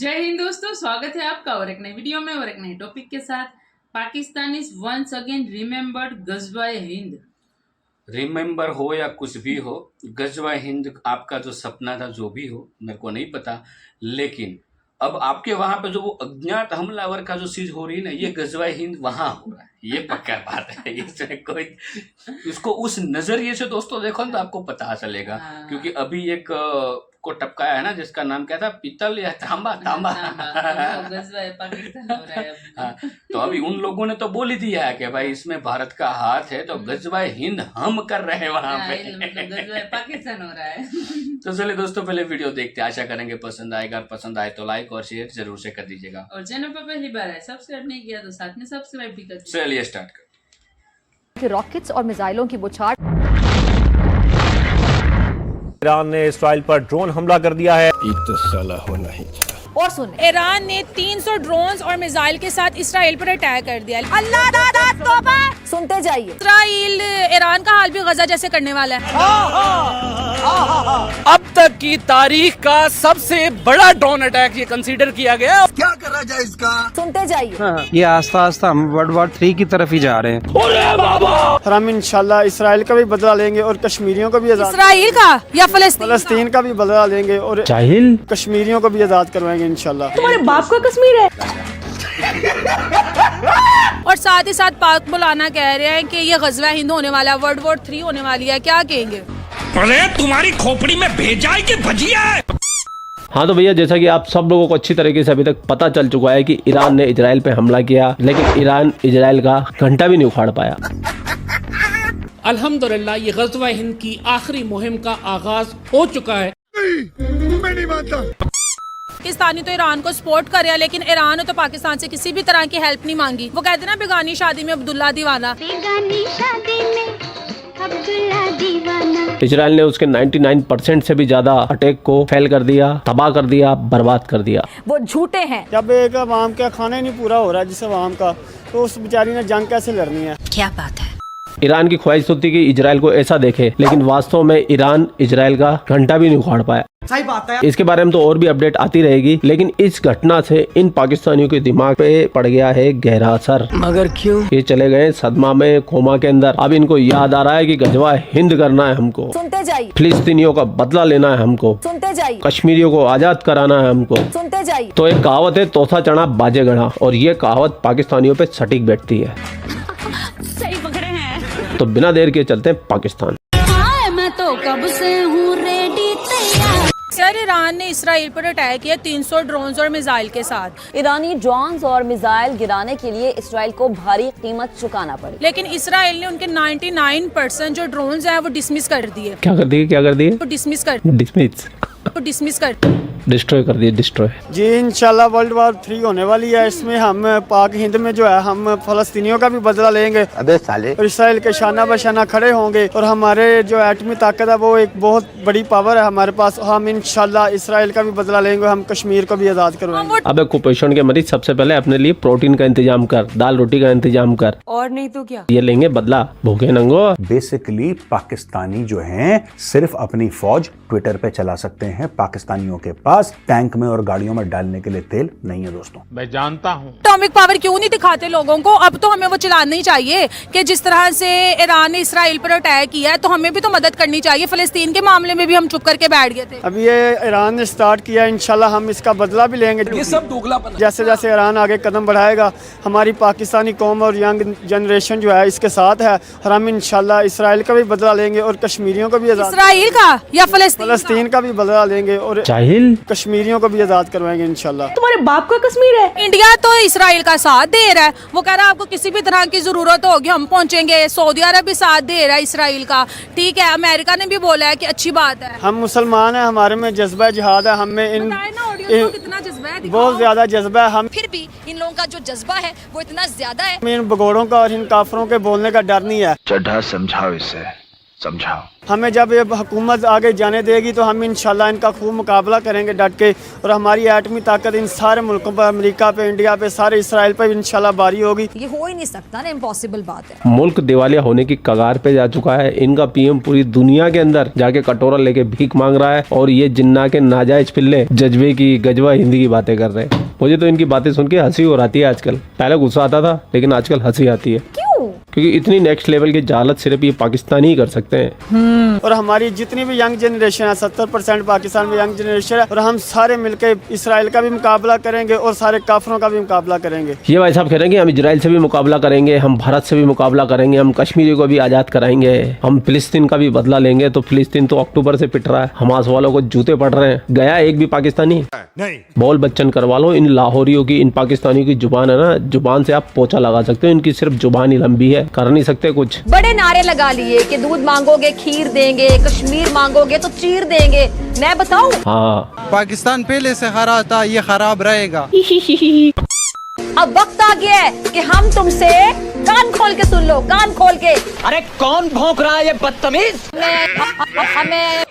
जय हिंद दोस्तों, स्वागत है आपका और एक नई वीडियो में और एक नए टॉपिक के साथ। Pakistan is once again remembered गज़वाए हिंद। रिमेंबर हो या कुछ भी हो, गज़वाए हिंद आपका जो सपना था, जो भी हो, मेरे को नहीं पता, लेकिन अब आपके वहां पे जो वो अज्ञात हमलावर का जो चीज हो रही है ना, ये गज़वाए हिंद वहां हो रहा है, ये पक्का बात है। इसमें कोई इसको उस नजरिए से दोस्तों देखो तो आपको पता चलेगा। क्योंकि अभी एक को टपकाया है ना, जिसका नाम क्या था, पीतल या तांबा गज़वाए पाकिस्तान हो रहा है अभी। हाँ, तो अभी उन लोगों ने तो बोल ही दिया है कि भाई इसमें भारत का हाथ है, तो गज़वाए हिंद हम कर रहे हैं वहां पे, मतलब गज़वाए पाकिस्तान हो रहा है। तो चलिए दोस्तों, पहले वीडियो देखते हैं, आशा करेंगे पसंद आएगा। पसंद आए तो लाइक और शेयर जरूर से कर दीजिएगा, और चैनल पर पहली बार है सब्सक्राइब नहीं किया तो साथ में सब्सक्राइब भी कर दीजिए। चलिए स्टार्ट कर। रॉकेट्स और मिसाइलों की बौछार। ईरान ने इसराइल पर ड्रोन हमला कर दिया है। और सुन, ईरान ने 300 ड्रोन्स और मिसाइल के साथ इसराइल पर अटैक कर दिया। अल्लाह दादा तौबा। सुनते जाइए। इसराइल ईरान का हाल भी गजा जैसे करने वाला है। अब तक की तारीख का सबसे बड़ा ड्रोन अटैक ये कंसीडर किया गया। क्या करा जाए इसका? सुनते जाइए। ये आस्ता आस्ता हम वर्ल्ड वॉर 3 की तरफ ही जा रहे हैं। हम इंशाल्लाह इसराइल का भी बदला लेंगे और कश्मीरियों को भी आजाद, इसराइल का या फलस्तीन का भी बदला लेंगे और जाहिल कश्मीरियों को भी आजाद करवाएंगे इंशाल्लाह। तुम्हारे बाप का कश्मीर है। और साथ ही साथ पाक मौलाना कह रहे हैं कि ये गज़वा हिंद होने वाला है, वर्ल्ड वॉर 3 होने वाली है। क्या कहेंगे? अरे तुम्हारी खोपड़ी में भेजा है कि भजिया है? हाँ तो भैया, जैसा कि आप सब लोगों को अच्छी तरीके से अभी तक पता चल चुका है कि ईरान ने इजराइल पे हमला किया, लेकिन ईरान इजराइल का घंटा भी नहीं उखाड़ पाया। अल्हम्दुलिल्लाह ये गज़वा हिंद की आखिरी मुहिम का आगाज हो चुका है। मैं नहीं मानता। पाकिस्तानी तो ईरान को सपोर्ट कर रहा है, लेकिन ईरान ने तो पाकिस्तान से किसी भी तरह की हेल्प नहीं मांगी। वो कहते हैं ना, बेगानी शादी में अब्दुल्ला दीवाना। इजराइल ने उसके 99% से भी ज्यादा अटैक को फेल कर दिया, तबाह कर दिया, बर्बाद कर दिया। वो झूठे हैं। जब एक अवाम का खाना ही नहीं पूरा हो रहा है जिस अवाम का, तो उस बेचारी ने जंग कैसे लड़नी है? क्या बात है। ईरान की ख्वाहिश होती कि इजराइल को ऐसा देखे, लेकिन वास्तव में ईरान इजराइल का घंटा भी नहीं उखाड़ पाया। सही बात है। इसके बारे में तो और भी अपडेट आती रहेगी, लेकिन इस घटना से इन पाकिस्तानियों के दिमाग पे पड़ गया है गहरा असर। मगर क्यों? ये चले गए सदमा में, कोमा के अंदर। अब इनको याद आ रहा है कि गज़वा हिंद करना है हमको, सुनते जाइए। फिलिस्तीनियों का बदला लेना है हमको, सुनते जाइए। कश्मीरियों को आजाद कराना है हमको। सुनते जाइए। तो एक कहावत है, तोता चढ़ा बाजे गढ़ा, और ये कहावत पाकिस्तानियों पे सटीक बैठती है। सही पकड़े हैं। तो बिना देर के चलते हैं पाकिस्तान। मैं तो कब से हूँ रेडी तैयार। सर, ईरान ने इसराइल पर अटैक किया 300 ड्रोन्स और मिसाइल के साथ। ईरानी ड्रोन्स और मिसाइल गिराने के लिए इसराइल को भारी कीमत चुकाना पड़ी, लेकिन इसराइल ने उनके 99% जो ड्रोन्स हैं वो डिसमिस कर दिए। क्या कर दिए? क्या कर दिए? वो डिसमिस कर डिस्ट्रॉय कर दिए, डिस्ट्रॉय। जी इंशाल्लाह वर्ल्ड वॉर 3 होने वाली है। इसमें हम पाक हिंद में जो है, हम फलस्तीनियों का भी बदला लेंगे। अबे साले। और इसराइल के शाना बशाना खड़े होंगे, और हमारे जो एटमी ताकत है वो एक बहुत बड़ी पावर है हमारे पास। हम इंशाल्लाह इसराइल का भी बदला लेंगे, हम कश्मीर को भी आजाद करवाएंगे। अब कुपोषण के मरीज, सबसे पहले अपने लिए प्रोटीन का इंतजाम कर, दाल रोटी का इंतजाम कर, और नहीं तो क्या। ये लेंगे बदला, भूखे नंगो। बेसिकली पाकिस्तानी जो हैं सिर्फ अपनी फौज ट्विटर पे चला सकते हैं। पाकिस्तानियों के पास टैंक में और गाड़ियों में डालने के लिए तेल नहीं है दोस्तों। मैं जानता हूँ। एटॉमिक पावर क्यों नहीं दिखाते लोगों को? अब तो हमें वो चलाना ही चाहिए कि जिस तरह से ईरान ने इसराइल पर अटैक किया है, तो हमें भी तो मदद करनी चाहिए। फिलिस्तीन के मामले में भी हम चुप करके बैठ गए थे। अब ये ईरान ने स्टार्ट किया, इंशाल्लाह हम इसका बदला भी लेंगे। ये सब दोगलापन। जैसे जैसे ईरान आगे कदम बढ़ाएगा, हमारी पाकिस्तानी कौम और यंग जनरेशन जो है इसके साथ है, और हम इंशाल्लाह इसराइल का भी बदला लेंगे और कश्मीरियों को भी आजाद, इसराइल का या फलस्तीन का भी बदला लेंगे और जाहिल कश्मीरियों को भी आजाद करवाएंगे इंशाल्लाह। तुम्हारे बाप का कश्मीर है। इंडिया तो इसराइल का साथ दे रहा है। वो कह रहा है आपको किसी भी तरह की जरूरत होगी हम पहुंचेंगे। सऊदी अरब भी साथ दे रहा है इसराइल का, ठीक है। अमेरिका ने भी बोला है कि अच्छी बात है। हम मुसलमान हैं, हमारे में जज्बा जिहाद है, हमें कितना जज्बा है, बहुत ज्यादा जज्बा है। हम फिर भी इन लोगों का जो जज्बा है वो इतना ज्यादा है। इन भगोड़ों का और इन काफरों के बोलने का डर नहीं है। चढ़ा समझाओ इसे, समझाओ। हमें जब ये हुकूमत आगे जाने देगी तो हम इंशाल्लाह इनका खूब मुकाबला करेंगे डट के, और हमारी एटमी ताकत इन सारे मुल्कों पर, अमेरिका पे, इंडिया पे, सारे इसराइल पर इंशाल्लाह भारी होगी। ये हो ही नहीं सकता ना, इम्पॉसिबल बात है। मुल्क दिवालिया होने की कगार पे जा चुका है। इनका पीएम पूरी दुनिया के अंदर जाके कटोरा लेके भीख मांग रहा है, और ये जिन्ना के नाजायज पिल्ले जज्बे की, गजवा हिंदी की बातें कर रहे हैं। मुझे तो इनकी बातें सुन के हंसी हो आती है आजकल। पहले गुस्सा आता था, लेकिन आजकल हंसी आती है। क्यों? क्योंकि इतनी नेक्स्ट लेवल की जालत सिर्फ ये पाकिस्तानी ही कर सकते हैं। और हमारी जितनी भी यंग जनरेशन है, 70% पाकिस्तान में यंग जनरेशन है, और हम सारे मिलकर इसराइल का भी मुकाबला करेंगे और सारे काफरों का भी मुकाबला करेंगे। ये भाई साहब कह रहे हैं कि हम इजराइल से भी मुकाबला करेंगे, हम भारत से भी मुकाबला करेंगे, हम कश्मीरी को भी आजाद कराएंगे, हम फिलिस्तीन का भी बदला लेंगे। तो फिलिस्तीन तो अक्टूबर से पिट रहा है, हमास वालों को जूते पड़ रहे हैं। गया एक भी पाकिस्तानी नहीं। बॉल बच्चन करवा लो। इन लाहौरियों की, इन पाकिस्तानियों की जुबान है ना, जुबान से आप पोछा लगा सकते हो। इनकी सिर्फ जुबान ही लंबी है, कर नहीं सकते कुछ। बड़े नारे लगा लिए कि दूध मांगोगे खीर देंगे, कश्मीर मांगोगे तो चीर देंगे। मैं बताऊं? हाँ, पाकिस्तान पहले से खराब था, ये खराब रहेगा। अब वक्त आ गया है कि हम तुमसे कान खोल के सुन लो, कान खोल के। अरे कौन भौंक रहा है ये बदतमीज? हमें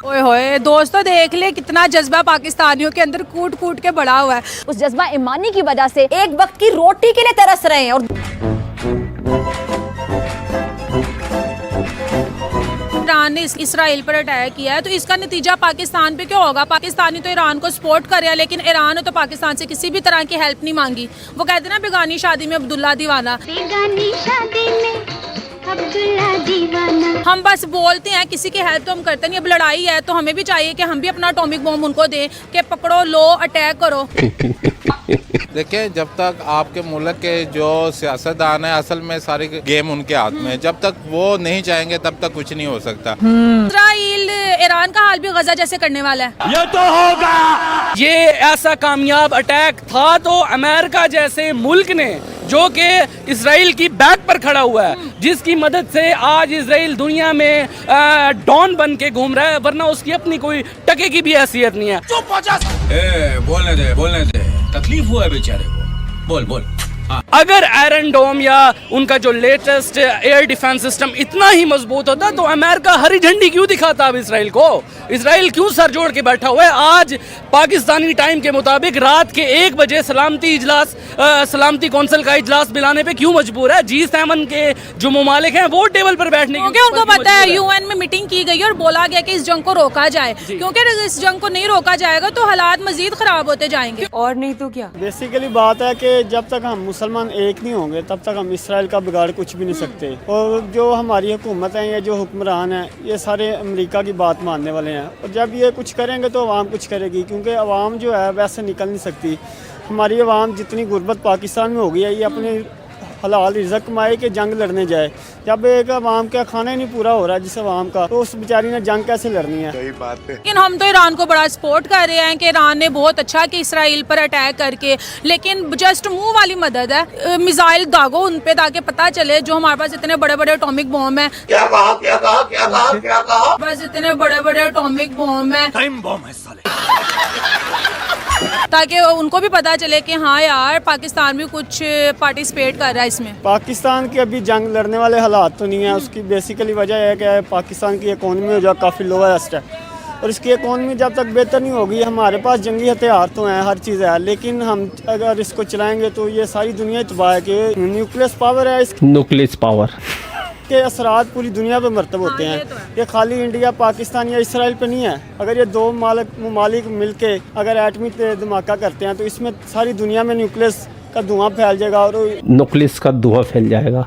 ओए होए दोस्तों, देख ले कितना जज्बा पाकिस्तानियों के अंदर कूट कूट के बढ़ा हुआ है। उस जज्बा ईमानी की वजह से एक वक्त की रोटी के लिए तरस रहे हैं। और ईरान ने इसराइल पर अटैक किया है, तो इसका नतीजा पाकिस्तान पे क्या होगा? पाकिस्तानी तो ईरान को सपोर्ट कर रहे हैं, लेकिन ईरान ने तो पाकिस्तान से किसी भी तरह की हेल्प नहीं मांगी। वो कहते हैं ना, बेगानी शादी में अब्दुल्ला दीवाना। बेगानी शादी में अब्दुल्ला दीवाना। हम बस बोलते हैं, किसी की हेल्प तो हम करते नहीं। अब लड़ाई है तो हमें भी चाहिए कि हम भी अपना एटॉमिक बम उनको दें कि पकड़ो, लो, अटैक करो। देखिए, जब तक आपके मुल्क के जो सियासतदान है, असल में सारी गेम उनके हाथ में है, जब तक वो नहीं चाहेंगे तब तक कुछ नहीं हो सकता। इसराइल ईरान का हाल भी गजा जैसे करने वाला है। ये तो होगा। ये ऐसा कामयाब अटैक था तो अमेरिका जैसे मुल्क ने, जो कि इसराइल की बैक पर खड़ा हुआ है, जिसकी मदद से आज इसराइल दुनिया में डॉन बन के घूम रहा है, वरना उसकी अपनी कोई टके की भी हैसियत नहीं है। चुप हो जा। बोलने दे, तकलीफ हुआ है बेचारे को। बोल। अगर आयरन डोम या उनका जो लेटेस्ट एयर डिफेंस सिस्टम इतना ही मजबूत होता तो अमेरिका हरी झंडी क्यों दिखाता अब इसराइल को? इसराइल क्यों सर जोड़ के बैठा हुआ है? आज पाकिस्तानी टाइम के मुताबिक रात के 1 बजे सलामती कौंसिल का इजलास बुलाने पे क्यों मजबूर है? G7 के जो ममालिक हैं वो टेबल पर बैठने क्योंकि उनको पता है यूएन में मीटिंग की गई और बोला गया कि इस जंग को रोका जाए, क्योंकि अगर इस जंग को नहीं रोका जाएगा तो हालात मजीद खराब होते जाएंगे। और नहीं तो क्या। बेसिकली बात है कि जब तक हम मुसलमान एक नहीं होंगे तब तक हम इसराइल का बिगाड़ कुछ भी नहीं सकते। और जो हमारी हुकूमत है, ये जो हुक्मरान है, ये सारे अमेरिका की बात मानने वाले हैं, और जब ये कुछ करेंगे तो अवाम कुछ करेगी, क्योंकि अवाम जो है वैसे निकल नहीं सकती। हमारी अवाम जितनी गुर्बत पाकिस्तान में हो गई है, ये अपने हलाल रिज़्क़ कमाए के जंग लड़ने जाए। जब एक अवाम का खाना ही नहीं पूरा हो रहा जिस अवाम का, तो उस बेचारी ने जंग कैसे लड़नी है? सही बात है। लेकिन हम तो ईरान को बड़ा सपोर्ट कर रहे हैं कि ईरान ने बहुत अच्छा कि इसराइल पर अटैक करके, लेकिन जस्ट मुंह वाली मदद है। मिसाइल दागो उन पे ताकि पता चले जो हमारे पास इतने बड़े बड़े एटॉमिक बॉम्ब है। क्या कहा? बस इतने बड़े बड़े एटॉमिक बॉम्ब है, टाइम बॉम्ब है साले। ताकि उनको भी पता चले कि हाँ यार, पाकिस्तान भी कुछ पार्टिसिपेट कर रहा है इसमें। पाकिस्तान के अभी जंग लड़ने वाले हालात तो नहीं है। उसकी बेसिकली वजह है कि पाकिस्तान की इकोनॉमी जो काफ़ी लोवेस्ट है, और इसकी इकोनॉमी जब तक बेहतर नहीं होगी, हमारे पास जंगी हथियार तो हैं, हर चीज़ है, लेकिन हम अगर इसको चलाएंगे तो ये सारी दुनिया तबाह है। कि न्यूक्लियस पावर है, न्यूक्लियस पावर के असरात पूरी दुनिया पे मरतब होते हैं। ये खाली इंडिया, पाकिस्तान या इसराइल पे नहीं है। अगर ये दो ममालिक मिलके अगर एटमी धमाका करते हैं तो इसमें सारी दुनिया में न्यूक्लियस का धुआं फैल जाएगा, और न्यूक्लियस का धुआं फैल जाएगा।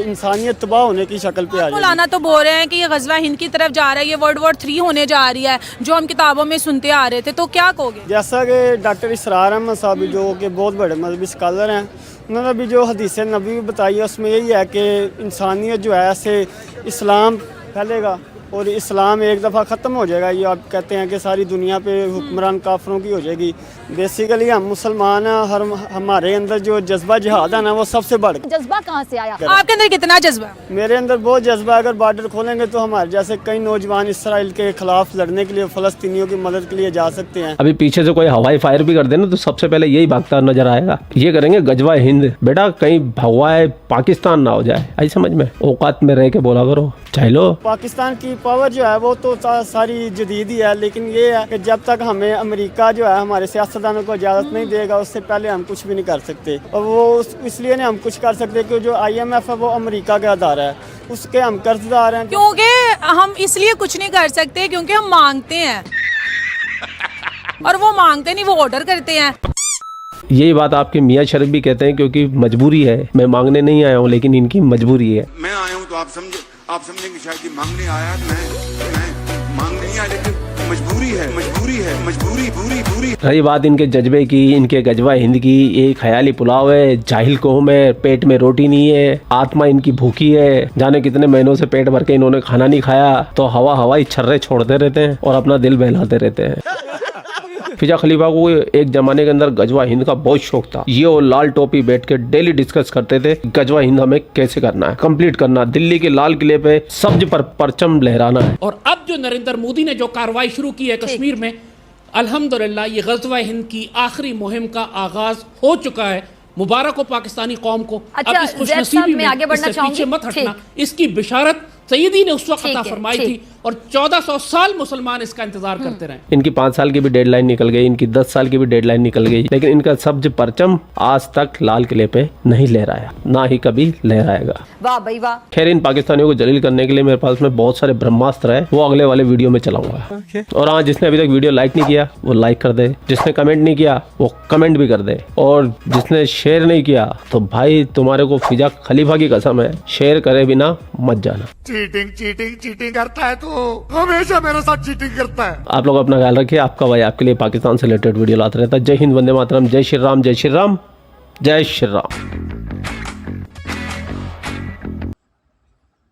इंसानियत तबाह होने की शक्ल पे आ जाएगी। मौलाना तो बोल रहे हैं कि ये गजवा हिंद की तरफ जा रहा है, ये वर्ल्ड वॉर 3 होने जा रही है, जो हम किताबों में सुनते आ रहे थे। तो क्या कहोगे? जैसा कि डॉक्टर इसरार अहमद साहब जो कि बहुत बड़े मजहबी स्कॉलर हैं, उन्होंने भी जो हदीस नबी बताई है उसमें यही है कि इंसानियत जो है ऐसे इस्लाम फैलेगा और इस्लाम एक दफ़ा ख़त्म हो जाएगा। ये आप कहते हैं कि सारी दुनिया पे हुक्मरान काफरों की हो जाएगी। बेसिकली हम मुसलमान हैं, हमारे अंदर जो जज्बा जिहाद है ना वो सबसे बढ़। जज्बा कहाँ से आया? आपके अंदर कितना जज्बा है? मेरे अंदर बहुत जज्बा है। अगर बॉर्डर खोलेंगे तो हमारे जैसे कई नौजवान इसराइल के खिलाफ लड़ने के लिए, फ़लस्तीनियों की मदद के लिए जा सकते हैं। अभी पीछे से कोई हवाई फायर भी कर देना तो सबसे पहले यही भागता नजर आएगा। ये करेंगे गजवा हिंद। बेटा कहीं भगवाए पाकिस्तान ना हो जाए, आई समझ में। औकात में रह के बोला करो, चाहे लो। पाकिस्तान की पावर जो है वो तो सारी जदीद ही है, लेकिन ये है कि जब तक हमें अमेरिका जो है हमारे सियासतदानों को इजाज़त नहीं देगा उससे पहले हम कुछ भी नहीं कर सकते। और वो इसलिए नहीं हम कुछ कर सकते कि जो IMF है वो अमेरिका का अदारा है, उसके हम कर्जदार हैं। क्योंकि हम इसलिए कुछ नहीं कर सकते क्योंकि हम मांगते हैं और वो मांगते नहीं, वो ऑर्डर करते हैं। यही बात आपके मियाँ शरीफ भी कहते हैं, क्योंकि मजबूरी है। मैं मांगने नहीं आया हूँ, लेकिन इनकी मजबूरी है। मैं आया हूँ तो आप समझेंगे शायद कि मांगने आया। मैं मांग नहीं आया, लेकिन मजबूरी है, मजबूरी। रही बात इनके जज्बे की, इनके गजवा हिंद की, ये ख्याली पुलाव है, जाहिल कौम है, पेट में रोटी नहीं है, आत्मा इनकी भूखी है। जाने कितने महीनों से पेट भर के इन्होंने खाना नहीं खाया तो हवाई छर्रे छोड़ते रहते हैं और अपना दिल बहलाते रहते हैं। फिजा खलीफा को एक जमाने के अंदर गजवा हिंद का बहुत शौक था। ये और लाल टोपी बैठ के डेली डिस्कस करते थे गजवा हिंद हमें कैसे करना है, कंप्लीट करना, दिल्ली के लाल किले पे सब्ज पर परचम लहराना है। और अब जो नरेंद्र मोदी ने जो कार्रवाई शुरू की है कश्मीर में, अल्हम्दुलिल्लाह ये गज़वा हिंद की आखिरी मुहिम का आगाज हो चुका है। मुबारक हो पाकिस्तानी कौम को। अच्छा, अब इस खुशनसीबी में आगे बढ़ना इससे पीछे मत चाहूंगी। हटना। इसकी बिशारत सईदी ने उस वक्त अता फरमाई थी और 1400 साल मुसलमान इसका इंतजार करते रहे। इनकी 5 साल की भी डेडलाइन निकल गई, इनकी 10 साल की भी डेडलाइन निकल गई, लेकिन इनका सब्ज परचम आज तक लाल किले पे नहीं लहराया, ना ही कभी लहराएगा। वाह भाई वाह। खैर, इन पाकिस्तानियों को जलील करने के लिए मेरे पास में बहुत सारे ब्रह्मास्त्र है, वो अगले वाले वीडियो में चलाऊंगा। और हाँ, जिसने अभी तक वीडियो लाइक नहीं किया वो लाइक कर दे, जिसने कमेंट नहीं किया वो कमेंट भी कर दे, और जिसने शेयर नहीं किया तो भाई तुम्हारे को फिजा खलीफा की कसम है, शेयर करे बिना मत जाना। चीटिंग करता है, तो हमेशा मेरे साथ चीटिंग करता है। आप लोग अपना ख्याल रखिए। आपका भाई आपके लिए पाकिस्तान से रिलेटेड वीडियो लाता रहता है। जय हिंद, वंदे मातरम, जय श्री राम, जय श्री राम, जय श्री राम।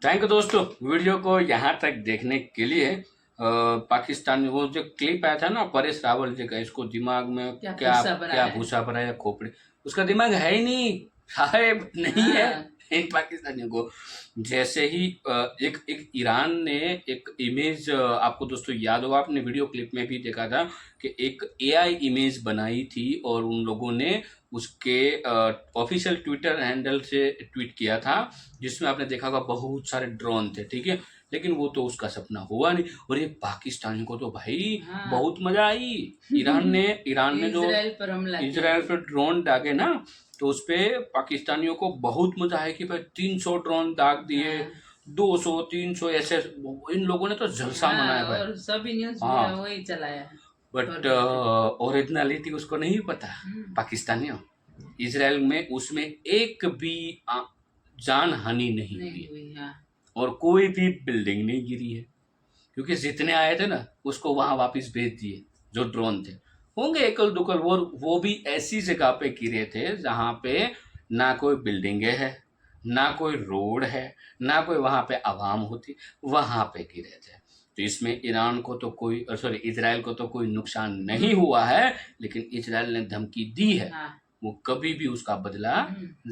थैंक यू दोस्तों, वीडियो को यहाँ तक देखने के लिए। पाकिस्तान में वो जो क्लिप आया था ना परेश रावल जी का, इसको दिमाग में क्या भूसा भरा है खोपड़ी, उसका दिमाग है ही नहीं, साहेब नहीं है इन पाकिस्तानियों को। जैसे ही एक ईरान ने एक इमेज, आपको दोस्तों याद होगा, आपने वीडियो क्लिप में भी देखा था कि एक AI इमेज बनाई थी और उन लोगों ने उसके ऑफिशियल ट्विटर हैंडल से ट्वीट किया था, जिसमें आपने देखा होगा बहुत सारे ड्रोन थे, ठीक है, लेकिन वो तो उसका सपना हुआ नहीं। और ये पाकिस्तानी को तो भाई बहुत मजा आई। ईरान ने जो इजराइल पर ड्रोन दागे ना, तो उस पे पाकिस्तानियों को बहुत मजा है कि भाई 300 ड्रोन दाग दिए, 200 300 ऐसे इन लोगों ने तो जलसा मनाया भाई, और सभी न्यूज़ वही चलाया। बट ओरिजिनलिटी उसको नहीं पता पाकिस्तानियों। इजराइल में उसमें एक भी जान हानि नहीं हुई और कोई भी बिल्डिंग नहीं गिरी है, क्योंकि जितने आए थे ना उसको वहां वापस भेज दिए जो ड्रोन थे। होंगे एकल दुकल, वो भी ऐसी जगह पे गिरे थे जहाँ पे ना कोई बिल्डिंगें है, ना कोई रोड है, ना कोई वहाँ पे आवाम होती, वहाँ पे गिरे थे। तो इसमें ईरान को तो कोई इजराइल को तो कोई नुकसान नहीं हुआ है, लेकिन इजराइल ने धमकी दी है वो कभी भी उसका बदला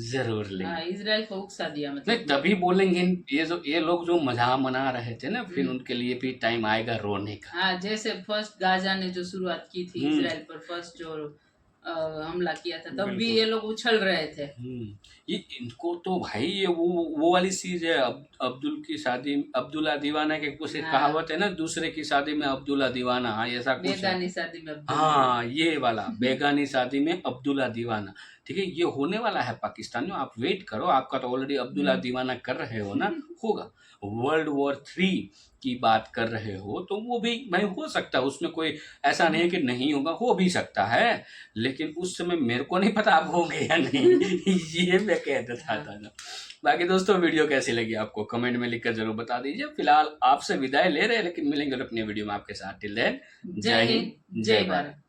जरूर लेंगे। इजराइल को उकसा दिया, मतलब नहीं तभी बोलेंगे ये लोग जो मजाक मना रहे थे ना, फिर उनके लिए भी टाइम आएगा रोने का। हाँ, जैसे फर्स्ट गाजा ने जो शुरुआत की थी इजराइल पर, फर्स्ट जो हमला किया था, तब भी ये लोग उछल रहे थे। ये इनको तो भाई ये वो वाली चीज है, अब्दुल्ला दीवाना के कुछ कहावत है ना, दूसरे की शादी में अब्दुल्ला दीवाना, हाँ ऐसा कुछ बेगानी शादी में, हाँ ये वाला बेगानी शादी में अब्दुल्ला दीवाना, ठीक है, ये होने वाला है पाकिस्तानियों। आप वेट करो, आपका तो ऑलरेडी अब्दुल्ला दीवाना कर रहे हो ना, होगा। वर्ल्ड वॉर 3 की बात कर रहे हो तो वो भी भाई हो सकता है, उसमें कोई ऐसा नहीं है कि नहीं होगा, हो भी सकता है, लेकिन उस समय मेरे को नहीं पता आप होंगे या नहीं ये मैं कह देता था ना। बाकी दोस्तों वीडियो कैसी लगी आपको कमेंट में लिखकर जरूर बता दीजिए। फिलहाल आपसे विदाई ले रहे हैं, लेकिन मिलेंगे अपने वीडियो में आपके साथ। टिल देन, जय हिंद, जय भारत।